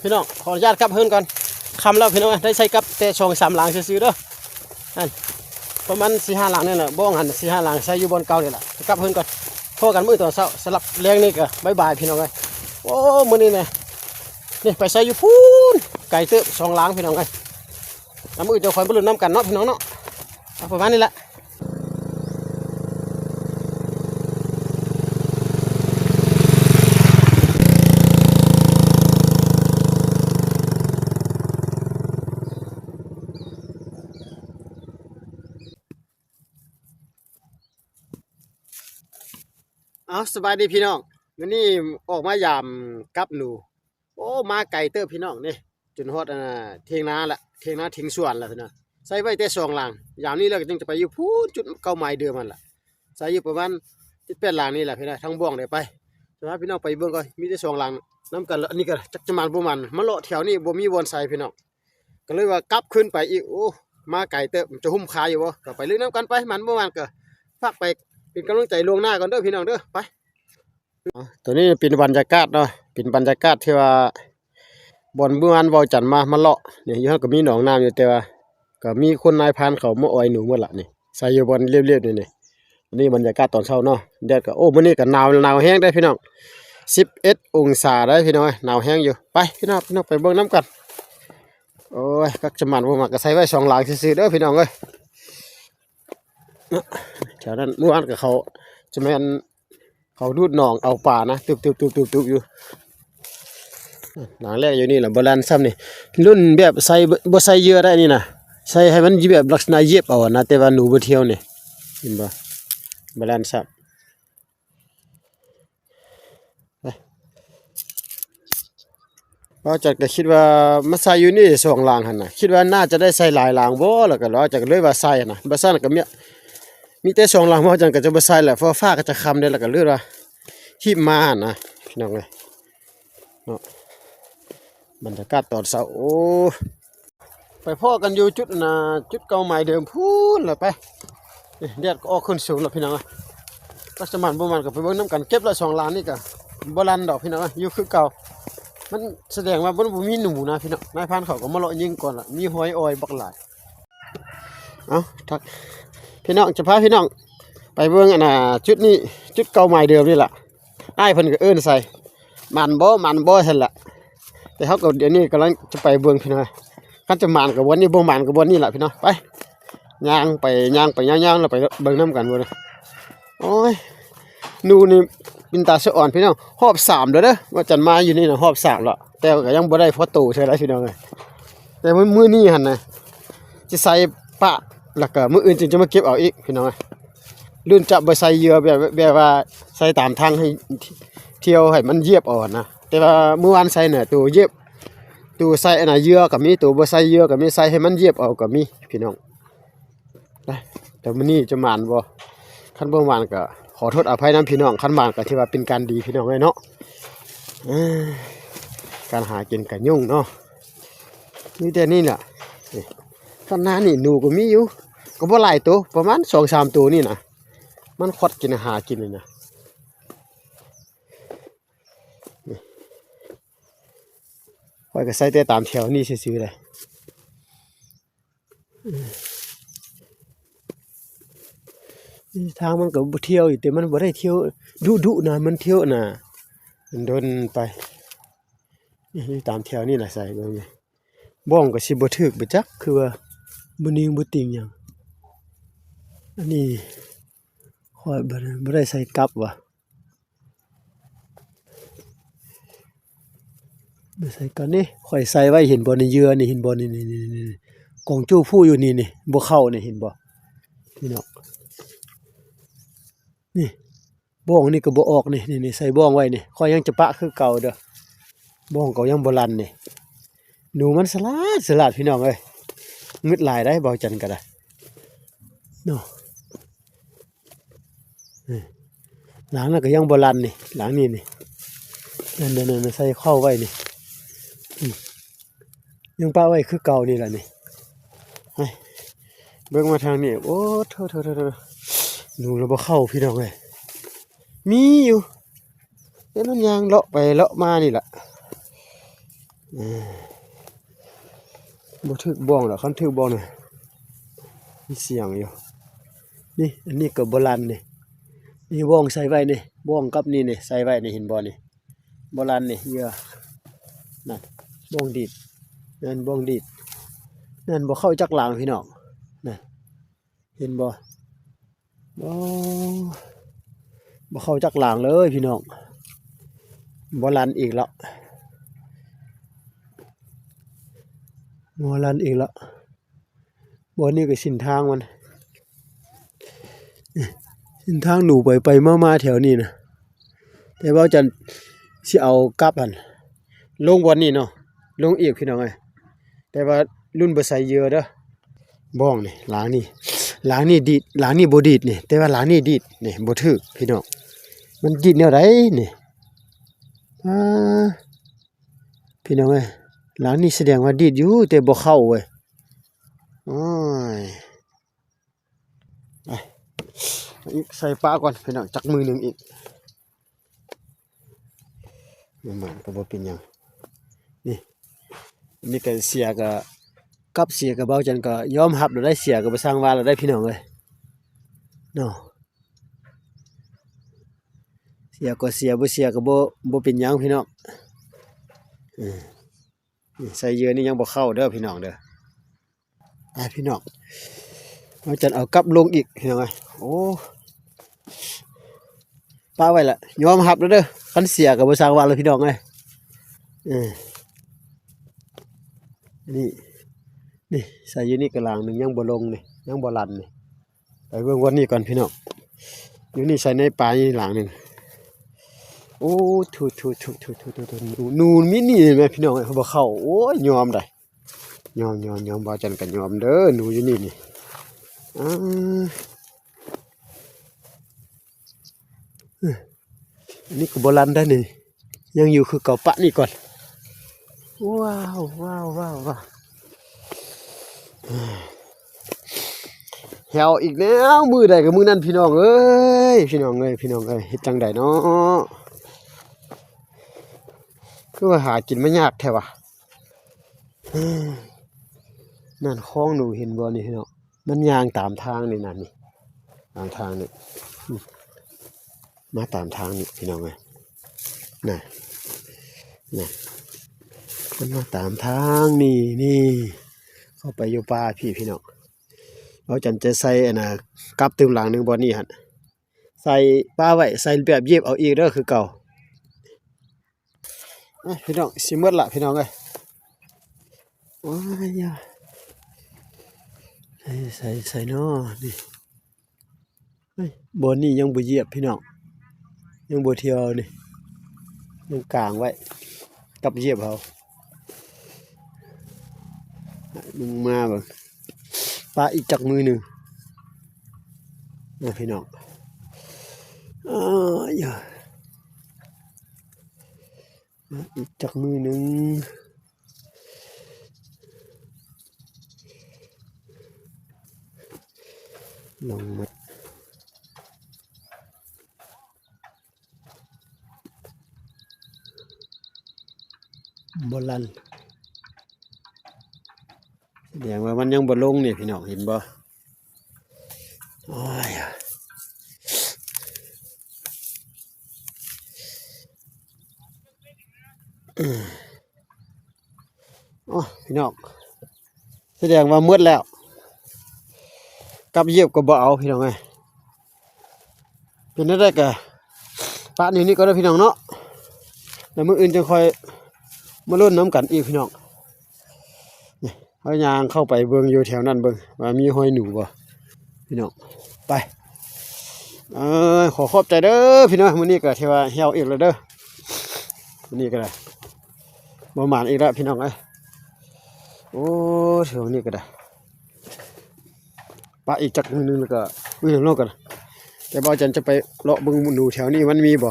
พี่น้องขออนุญาตกลับเฮือนก่อนคำแล้วพี่น้องได้ใช้กับแต่ช่อง3 หลังซื้อๆเด้อนั่นประมาณ4-5 หลังนี่แหละบ้องหัน4-5 หลังใช้อยู่บนเก่านี่แหละกลับเฮือนก่อนโทรกันมื้อตอนเช้าสลับแรงนี่ก็บ๊ายบายพี่น้องเอ้ยโอ้มื้อนี้เนี่ยนี่ไปใช้อยู่พูนไก่เติบ2 หลังพี่น้องเอ้ยแล้วมื้อจะคอยบ่ลุ้นน้ำกันเนาะพี่น้องเนาะประมาณนี้แหละเอาสบายดีพี่น้องวันนี้ออกมายามกับหนูโอ้มาไก่เติบพี่น้องนี่จนฮอดเทียงนาละเทียงนาทิ้งสวนละพี่น้องใส่ไว้แต่2 หลังยามนี้แล้วก็จึงจะไปอยู่พูนจุดเก่าใหม่เดิมมันละใส่อยู่ประมาณ7-8 หลังนี่แหละพี่น้องทั้งบ้องได้ไปแต่ว่าพี่น้องไปเบิ่งก่อนมีแต่2 หลังน้ำกันแล้วอันนี้ก็จักจะมันบ่มันมาเลาะแถวนี้บ่มีวนใส่พี่น้องก็เลยว่ากลับขึ้นไปอีกโอ้มาไก่เติบจะหุ้มคาอยู่บ่ก็ไปเรื่อยน้ำกันไปมันบ่มันก็ฝากไปเป็นกำลังใจล่วงหน้าก่อนเด้อพี่น้องเด้อไปตัวนี้เป็นบรรยากาศเนาะเป็นบรรยากาศที่ว่าบ่อนเมื่อวานเว้าจันมาเลาะเนี่ยอยู่ก็มีหนองน้ำอยู่แต่ว่าก็มีคนนายพรานเขามาอ้อยหนูหมดละนี่ใส่อยู่บนเรียบๆนี่นี่บรรยากาศตอนเช้าเนาะแดดก็โอ้มื้อนี้ก็หนาวแห้งได้พี่น้อง11 องศาได้พี่น้องหนาวแห้งอยู่ไปพี่น้องไปเบิ่งน้ำกันโอ้ยกักจะมันบ่มักก็ใส่ไว้2 หลังซื่อๆเด้อพี่น้องเอ้ยแถวนั้นเมื่อวานก็เขาจะแม่นเขาดูดหนองเอาป่านะตุบอยู่หลังแรกอยู่นี่แหละโบราณซ้ำนี่รุ่นแบบใส่บ่ใส่เยอะได้นี่นะใส่ให้มันแบบลักษณะเย็บเอานะแต่ว่าหนูบ่เที่ยวนี่เห็นบ่โบราณซ้ำเราจะก็คิดว่ามาใส่อยู่นี่2 หลังหั่นน่ะคิดว่าน่าจะได้ใส่หลายหลังบ่แล้วก็เราจะเลยว่าใส่น่ะบ่ซั่นก็มีแต่2 หลังบ่จังก็จะบ่ใส่แหละเพราะฟ้าก็จะค่ำได้แล้วก็เลยว่าหิมานะพี่น้องเอ้ยเนาะบรรยากาศตอนเช้าโอ้ไปพ่อกันอยู่จุดเก่าใหม่เดิมพูนเลยไปแดดก็ออกขึ้นสูงแล้วพี่น้องก็สมานบ่มันก็ไปเบิ่งน้ำกันเก็บละ2 ล้านนี่ก็บ่ลันดอกพี่น้องอยู่คือเก่ามันแสดงว่าบ่มีหนูนะพี่น้องนายพรานเขาก็มาเลาะยิงก่อนล่ะมีหอยอ้อยบักหลายเอ้าทักพี่น้องจะพาพี่น้องไปเบิ่งจุดนี้จุดเก่าใหม่เดิมนี่ล่ะอ้ายเพิ่นก็เอิ้นใส่มันบ่ซั่นล่ะแต่เขาก็เดี๋ยวนี้กำลังจะไปเบิ่งพี่น้องคันจะมันกับวันนี้บ่มันกับวันนี้แหละพี่น้องไปย่างไปแล้วไปเบิ่งน้ำกันบ่เลยโอ้ยหนูนี่เป็นตาสะอ่อนพี่น้องหอบ3แล้วเด้อว่าจันมาอยู่นี่น่ะหอบ3แล้วแต่ก็ยังบ่ได้พอโตใช่แล้วพี่น้องเอ้ยแต่มื้อนี้หั่นน่ะสิใส่ปะแล้วก็มื้ออื่นจึงจะมาเก็บเอาอีกพี่น้องรุ่นจะบ่ใส่เหยื่อแบบว่าใส่ตามทางให้เที่ยวให้มันเหยียบเอานะแต่ว่าเมื่อวานใส่เนี่ยตัวเหยียบตัวใส่เหยื่อก็มีตัวบ่ใส่เหยื่อก็มีใส่ให้มันเหยียบเอาก็มีพี่น้องได้แต่มื้อนี้จะหมานบ่คันบ่หมานก็ขอโทษอภัยนำพี่น้องคันหมานก็ถือว่าเป็นการดีพี่น้องเอ้ยเนาะการหากินก็ยุ่งเนาะนี่แต่นี่น่ะคันหน้านี่หนูก็มีอยู่ก็บ่หลายตัวประมาณ 2-3 ตัวนี่นะมันคดกินหากินเลยนะค่อยก็ใส่แต่ตามแถวนี่ซื่อๆเลยทางมันก็บ่เที่ยวอยู่แต่มันบ่ได้เที่ยวดุนะมันเที่ยวน่ะมันโดนไปนี่ตามแถวนี่ล่ะใส่เบิ่งนี่บ้องก็สิบ่ถึกบ่จักคือว่าบ่นิ่งบ่ติงหยังอันนี้ค่อยบ่ได้ใส่กลับว่ะบ่ใส่กันนี่ค่อยใส่ไว้เห็นบ่ในเหยื่อนี่เห็นบ่นี่กองจู้ผู้อยู่นี่บ่เข้านี่เห็นบ่พี่น้องนี่บ้องนี่ก็บ่ออกนี่ใส่บ้องไว้นี่ค่อยยังจะปะคือเก่าเด้อบ้องก็ยังบ่ลันนี่หนูมันสลัดพี่น้องเอ้ยงึดหลายได้เบาจันก็ได้เนาะหลังนั้นก็ยังบ่ลันนี่หลังนี้นี่นั่นใส่เข้าไว้นี่ยังปะไว้คือเก่านี่แหละนี่เบิ่งมาทางนี้โอ้โธ่หนูเราบ่เข้าพี่น้องเอ้ยมีอยู่แล้วมันยางเลาะไปเลาะมานี่แหละ บ่ถึกบ้องดอกคันถึกบ้องน่ะมีเสียงอยู่นี่อันนี้ก็บ่ลั่นนี่นี่บ้องใส่ไว้นี่บ้องกับนี่ใส่ไว้นี่เห็นบ่นี่บ่ลั่นนี่เหยื่อนั่นบ้องดีดนั่นบ้องดีดนั่นบ่เข้าจักหลังพี่น้องนั่นเห็นบ่บ่เข้าจักหลังเลยพี่น้องบ่ลั่นอีกแล้วบ่ลั่นอีกแล้วบ่นี่ก็สิ้นทางมันสิ้นทางหนูไปมาๆแถวนี้นะแต่ว่าจันสิเอากลับหั่นลงวันนี้เนาะลงอีกพี่น้องเอ้ยแต่ว่ารุ่นบ่ใส่เหยื่อเด้อบ้องนี่หลังนี่ดีดหลังนี่บ่ดีดนี่แต่ว่าหลังนี่ดีดนี่บ่ถึกพี่น้องมันดีดแนวใดนี่พี่น้องเอ้ยหลังนี่แสดงว่าดีดอยู่แต่บ่เข้าเว้ยโอ้ยไปอีกใส่ปลาก่อนพี่น้องจักมือหนึงอีกมันก็บ่เป็นหยังนี่ก็เสียกับเสียกับเบาจันก็ยอมรับแล้วได้เสียก็บ่สร้างว่าแล้วได้พี่น้องเอ้ยเนาะเสียก็เสียบ่เสียก็บ่เป็นหยังพี่น้องนี่ใส่เหยื่อนี่ยังบ่เข้าเด้อพี่น้องเด้อพี่น้องเราจะเอากลับลงอีกพี่น้องเอ้ยโอ้ป้าไว้ละยอมรับแล้วเด้อคันเสียก็บ่สร้างว่าแล้วพี่น้องเอ้ยนี่ใส่อยู่นี่กระลางหนึ่งยังบ่ลงนี่ยังบ่ลั่นนี่ไปเบิ่งวันนี้ก่อนพี่น้องอยู่นี่ใส่ในปลานี่หลังหนึ่งโอ้ถูนูนมินี่แม่พี่น้องเขาบ่เข้าโอ้ยยอมได้ยอมบ่จันกันยอมเด้อหนูอยู่นี่อันนี้ก็บ่ลั่นได้นี่ยังอยู่คือเก่าปะนี่ก่อนว้าวเหี่ยวอีกแล้วมือใดกับมือนั่นพี่น้องเอ้ยเฮ็ดจังไดเนาะคือว่าหากินไม่ยากแท้วะนั่นคลองหนูเห็นบ่นี่พี่น้องมันย่างตามทางนี่นั่นนี่ตามทางนี่มาตามทางนี่พี่น้องเอ้ยน่ะมันมาตามทางนี่เข้าไปอยู่ป่าพี่น้องเราจันจะใส่กลับตึมหลังนึงบ่นี่หั่นใส่ป้าไว้ใส่แบบเย็บเอาอีกเด้อคือเก่าพี่น้องสิหมดละพี่น้องเอ้ยว้ายใส่เนาะนี่บ่นี่ยังบ่เหยียบพี่น้องยังบ่เที่ยวนี่ยังกลางไว้กับเหยียบเฮามึงมาบ่ปลาอีกจักมือหนึ่งนะพี่น้องอีกจักมือหนึ่งลงมาบอลันแสดงว่ามันยังบ่ลงเนี่ยพี่น้องเห็นบ่โอ้ยพี่น้องแสดงว่ามืดแล้วกับเหยียบก็บ่เอาพี่น้องไงเป็นได้กะปะนี่ก็ได้พี่น้องเนาะแล้วมื้ออื่นจะคอยมาลุ้นน้ำกันอีกพี่น้องนี่เฮายางเข้าไปเบิ่งอยู่แถวนั้นเบิ่งว่ามีหอยหนูบ่พี่น้องไปขอขอบใจเด้อพี่น้องมื้อนี้ก็ที่ว่าเหี่ยวอีกแล้วเด้อมื้อนี้ก็ได้บ่หมานอีกแล้วพี่น้องเอ้ยโอ้เที่ยวนี้ก็ได้ปะอีกจักนึงแล้วก็วิ่งลงกันแต่บ่จันจะไปเลาะเบิ่งหนูแถวนี้มันมีบ่